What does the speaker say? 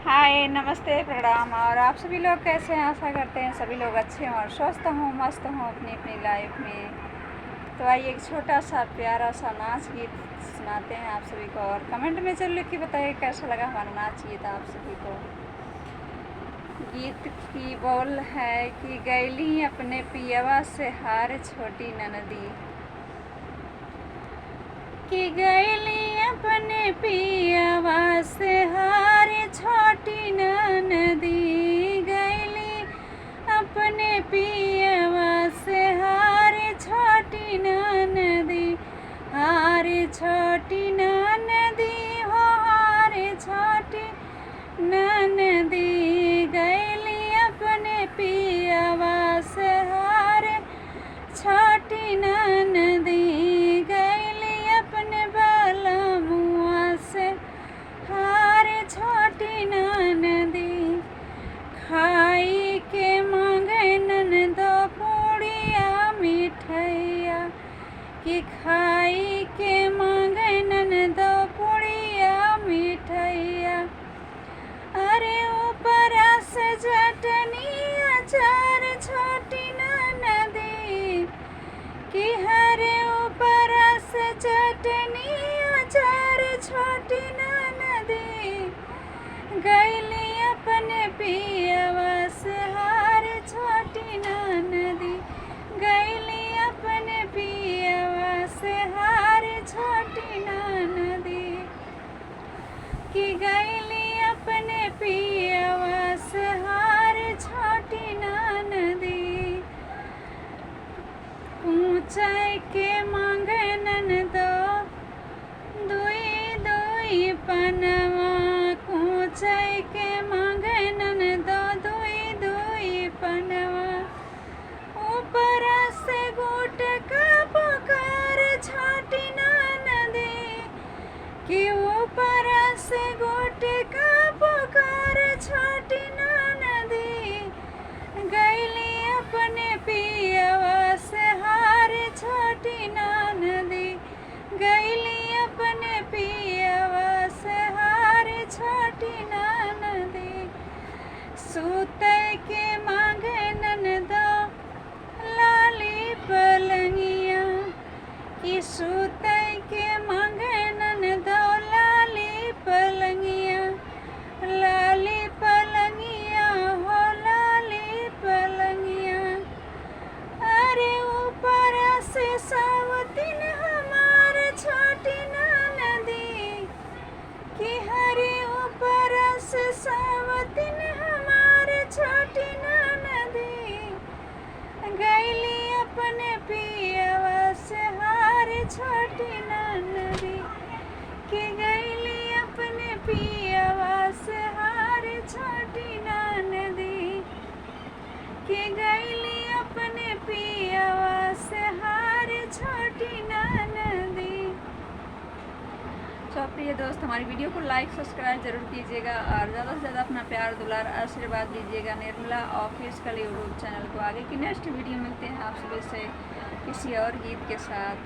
हाय, नमस्ते, प्रणाम। और आप सभी लोग कैसे हैं? आशा करते हैं सभी लोग अच्छे हों और स्वस्थ हों, मस्त हों अपनी अपनी लाइफ में। तो आइए एक छोटा सा प्यारा सा नाच गीत सुनाते हैं आप सभी को, और कमेंट में जरूर लिख के बताइए कैसा लगा हमारा नाच गीत आप सभी को। गीत की बोल है कि गैली अपने पियवा से हार छोटी ननदी, कि गैली अपने पियवा से हार छोटी ननदी, गैली अपने पियवा से हार छोटी ननदी, हार छोटी ननदी हो, हार छोटी ननदी, गैली अपने पियवा से हार छोटी ननदी, गैली अपने बलमुआ से हार छोटी ननदी, खाई के मांगे ननदो पूड़िया मिठैया, कि खाई के मांगे ननदो पूड़िया मिठैया, अरे ऊपर से चटनी अचार छोटी ननदी, कि हरे ऊपर से चटनी अचार छोटी ननदी, गैली अपने पियवा से हार छोटी ननदी, गैली अपने पियवा से हार छोटी ननदी, कि गैली अपने पियवा से हार छोटी ननदी, ऊंचाई के मांगे ननदो दुई दुई पनवा, ऊंचाई के मांगे ननदो दुई दुई पनवा, ऊपर से गुट का पुकार छोटी ननदी, कि ऊपर से गुट का पुकार छोटी ननदी, गैली अपने पियवा से हार छोटी ननदी, गैली अपने पियवा से हार छोटी ननदी, सूते के मांगे ननदो लाली पलंगिया, कि सूते के मांगे ननदो लाली पलंगिया, लाली पलंगिया हो लाली पलंगिया, अरे ऊपर से सावतिन हमार छोटी ननदी, कि हरे ऊपर से सावतिन हमार छोटी ननदी, गैली अपने पियवा से हार छोटी ननदी, कि गैली अपने पियवा से हार छोटी ननदी, कि गैली अपने पियवा से हार छोटी ननदी। तो प्रिय दोस्त, हमारी वीडियो को लाइक सब्सक्राइब जरूर कीजिएगा और ज़्यादा से ज़्यादा अपना प्यार दुलार आशीर्वाद दीजिएगा निर्मला ऑफिशियल यूट्यूब चैनल को। आगे की नेक्स्ट वीडियो मिलते हैं आप सभी से किसी और गीत के साथ।